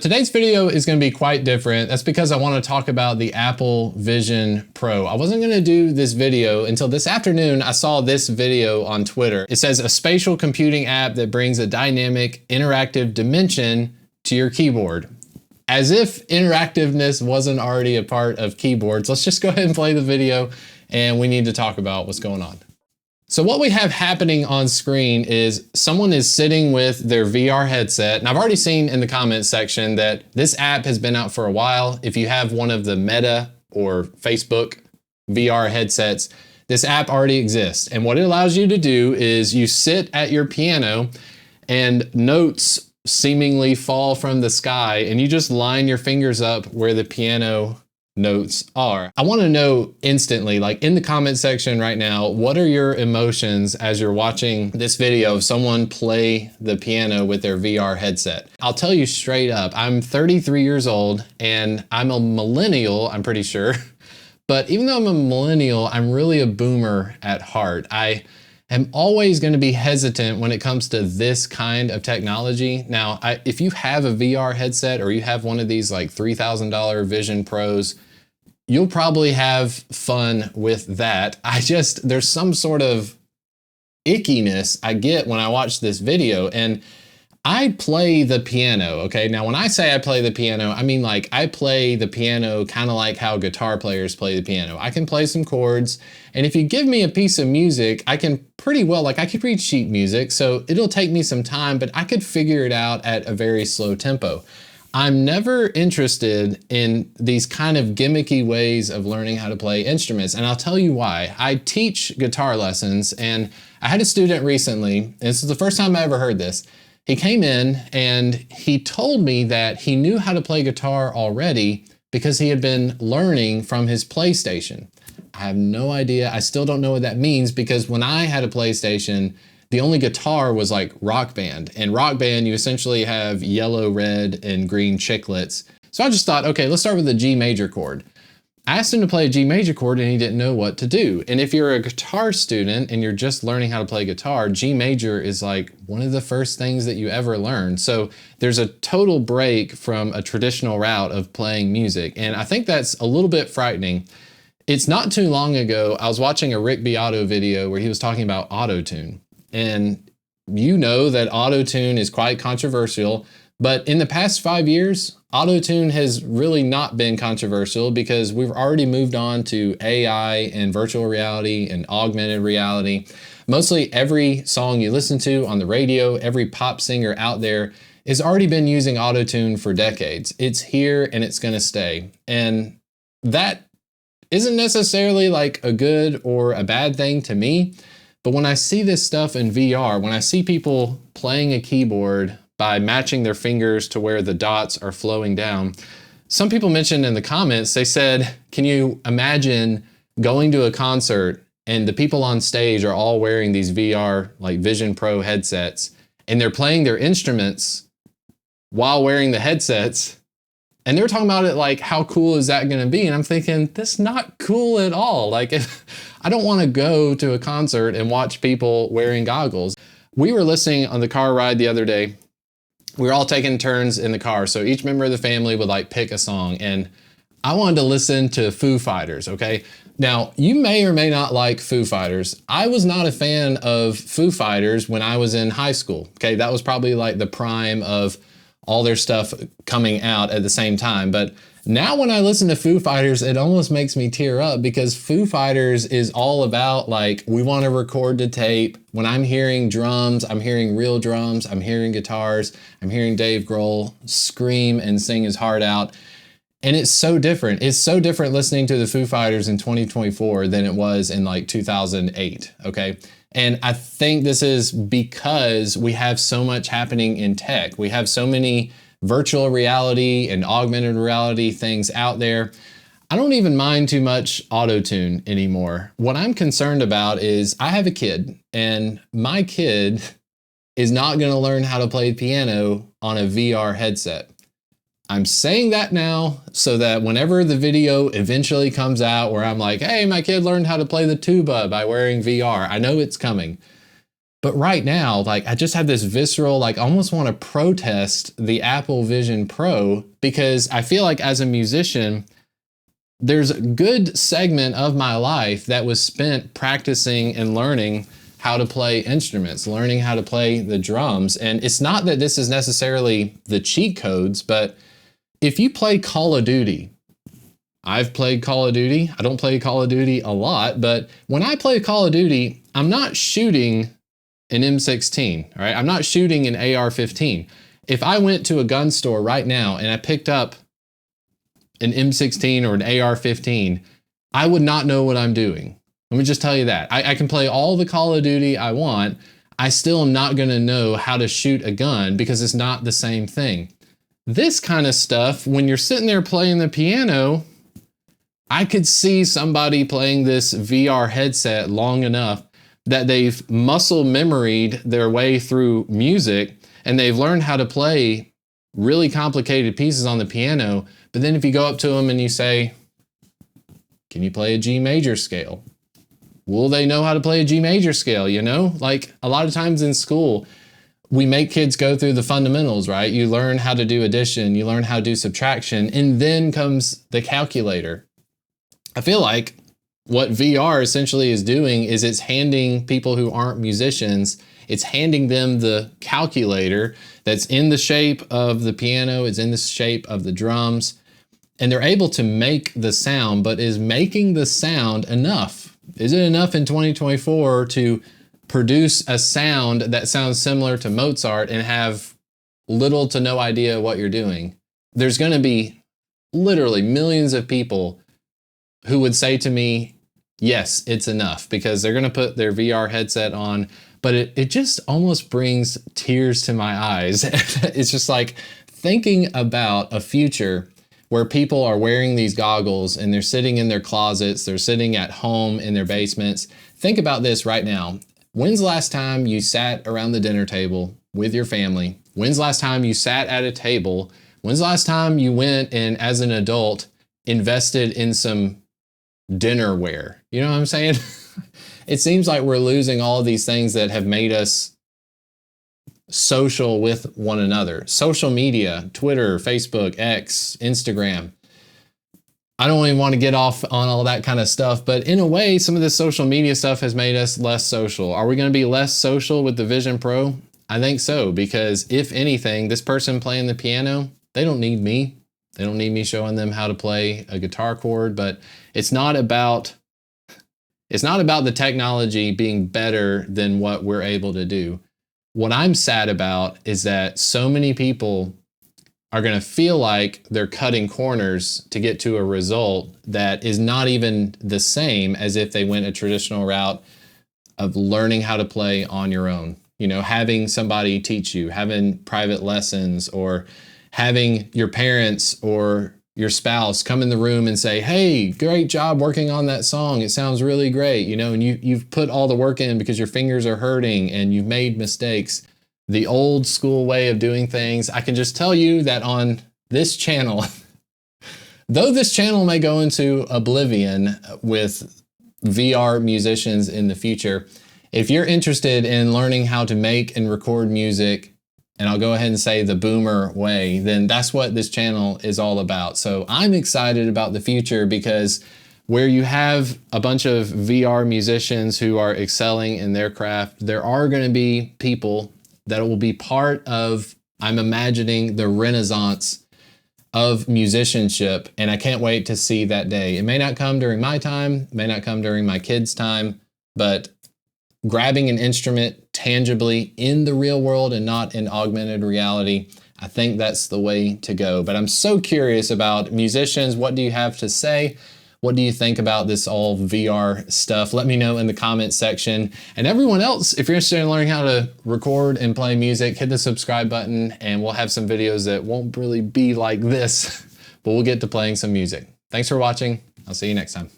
Today's video is going to be quite different. That's because I want to talk about the Apple Vision Pro. I wasn't going to do this video until this afternoon. I saw this video on Twitter. It says a spatial computing app that brings a dynamic interactive dimension to your keyboard. As if interactiveness wasn't already a part of keyboards. Let's just go ahead and play the video and we need to talk about what's going on. So what we have happening on screen is someone is sitting with their VR headset. And I've already seen in the comments section that this app has been out for a while. If you have one of the Meta or Facebook VR headsets, this app already exists. And what it allows you to do is you sit at your piano and notes seemingly fall from the sky and you just line your fingers up where the piano notes are. I want to know instantly, like in the comment section right now, what are your emotions as you're watching this video of someone play the piano with their VR headset? I'll tell you straight up, I'm 33 years old and I'm a millennial, I'm pretty sure. But even though I'm a millennial, I'm really a boomer at heart. I am always going to be hesitant when it comes to this kind of technology. Now, if you have a VR headset or you have one of these like $3,000 Vision Pros, you'll probably have fun with that. There's some sort of ickiness I get when I watch this video, and I play the piano, okay? Now, when I say I play the piano, I mean like I play the piano kind of like how guitar players play the piano. I can play some chords, and if you give me a piece of music, I can pretty well, like I could read sheet music, so it'll take me some time, but I could figure it out at a very slow tempo. I'm never interested in these kind of gimmicky ways of learning how to play instruments, and I'll tell you why. I teach guitar lessons, and I had a student recently, and this is the first time I ever heard this. He came in and he told me that he knew how to play guitar already because he had been learning from his PlayStation. I have no idea. I still don't know what that means because when I had a PlayStation, the only guitar was like Rock Band. And Rock Band, you essentially have yellow, red, and green chiclets. So I just thought, okay, let's start with a G major chord. I asked him to play a G major chord and he didn't know what to do. And if you're a guitar student and you're just learning how to play guitar, G major is like one of the first things that you ever learn. So there's a total break from a traditional route of playing music. And I think that's a little bit frightening. It's not too long ago, I was watching a Rick Beato video where he was talking about Autotune. And you know that Autotune is quite controversial, but in the past 5 years, Autotune has really not been controversial because we've already moved on to AI and virtual reality and augmented reality. Mostly every song you listen to on the radio, every pop singer out there has already been using Autotune for decades. It's here and it's going to stay. And that isn't necessarily like a good or a bad thing to me. But when I see this stuff in VR, when I see people playing a keyboard by matching their fingers to where the dots are flowing down, some people mentioned in the comments, they said, can you imagine going to a concert and the people on stage are all wearing these VR like Vision Pro headsets and they're playing their instruments while wearing the headsets. And they were talking about it like, how cool is that going to be? And I'm thinking, that's not cool at all. Like, I don't want to go to a concert and watch people wearing goggles. We were listening on the car ride the other day. We were all taking turns in the car. So each member of the family would like pick a song. And I wanted to listen to Foo Fighters, okay? Now, you may or may not like Foo Fighters. I was not a fan of Foo Fighters when I was in high school, okay? That was probably like the prime of all their stuff coming out at the same time. But now when I listen to Foo Fighters, it almost makes me tear up because Foo Fighters is all about like, we want to record to tape. When I'm hearing drums, I'm hearing real drums, I'm hearing guitars, I'm hearing Dave Grohl scream and sing his heart out. And it's so different. It's so different listening to the Foo Fighters in 2024 than it was in like 2008, okay? And I think this is because we have so much happening in tech. We have so many virtual reality and augmented reality things out there. I don't even mind too much Autotune anymore. What I'm concerned about is I have a kid and my kid is not going to learn how to play piano on a VR headset. I'm saying that now so that whenever the video eventually comes out where I'm like, hey, my kid learned how to play the tuba by wearing VR, I know it's coming. But right now, like, I just have this visceral, like, I almost want to protest the Apple Vision Pro, because I feel like as a musician, there's a good segment of my life that was spent practicing and learning how to play instruments, learning how to play the drums. And it's not that this is necessarily the cheat codes, but if you play Call of Duty, I've played Call of Duty. I don't play Call of Duty a lot, but when I play Call of Duty, I'm not shooting an M16, all right? I'm not shooting an AR-15. If I went to a gun store right now and I picked up an M16 or an AR-15, I would not know what I'm doing. Let me just tell you that. I can play all the Call of Duty I want. I still am not gonna know how to shoot a gun because it's not the same thing. This kind of stuff, when you're sitting there playing the piano, I could see somebody playing this VR headset long enough that they've muscle memoried their way through music and they've learned how to play really complicated pieces on the piano. But then if you go up to them and you say, can you play a G major scale? Will they know how to play a G major scale, you know? Like, a lot of times in school, we make kids go through the fundamentals, right? You learn how to do addition, you learn how to do subtraction, and then comes the calculator. I feel like what VR essentially is doing is it's handing people who aren't musicians, it's handing them the calculator that's in the shape of the piano, it's in the shape of the drums, and they're able to make the sound, but is making the sound enough? Is it enough in 2024 to produce a sound that sounds similar to Mozart and have little to no idea what you're doing? There's going to be literally millions of people who would say to me, yes, it's enough, because they're going to put their VR headset on, but it just almost brings tears to my eyes. It's just like thinking about a future where people are wearing these goggles and they're sitting in their closets, they're sitting at home in their basements. Think about this right now. When's the last time you sat around the dinner table with your family? When's the last time you sat at a table? When's the last time you went and, as an adult, invested in some dinnerware? You know what I'm saying? It seems like we're losing all of these things that have made us social with one another. Social media, Twitter, Facebook, X, Instagram. I don't even want to get off on all that kind of stuff, but in a way, some of this social media stuff has made us less social. Are we going to be less social with the Vision Pro? I think so, because if anything, this person playing the piano, they don't need me. They don't need me showing them how to play a guitar chord, but it's not about the technology being better than what we're able to do. What I'm sad about is that so many people are going to feel like they're cutting corners to get to a result that is not even the same as if they went a traditional route of learning how to play on your own. You know, having somebody teach you, having private lessons, or having your parents or your spouse come in the room and say, hey, great job working on that song. It sounds really great. You know, and you've put all the work in because your fingers are hurting and you've made mistakes. The old school way of doing things. I can just tell you that on this channel, though this channel may go into oblivion with VR musicians in the future, if you're interested in learning how to make and record music, and I'll go ahead and say the boomer way, then that's what this channel is all about. So I'm excited about the future, because where you have a bunch of VR musicians who are excelling in their craft, there are going to be people that will be part of, I'm imagining, the renaissance of musicianship. And I can't wait to see that day. It may not come during my time, it may not come during my kids' time, but grabbing an instrument tangibly in the real world and not in augmented reality, I think that's the way to go. But I'm so curious about musicians. What do you have to say? What do you think about this all VR stuff? Let me know in the comments section. And everyone else, if you're interested in learning how to record and play music, hit the subscribe button and we'll have some videos that won't really be like this, but we'll get to playing some music. Thanks for watching. I'll see you next time.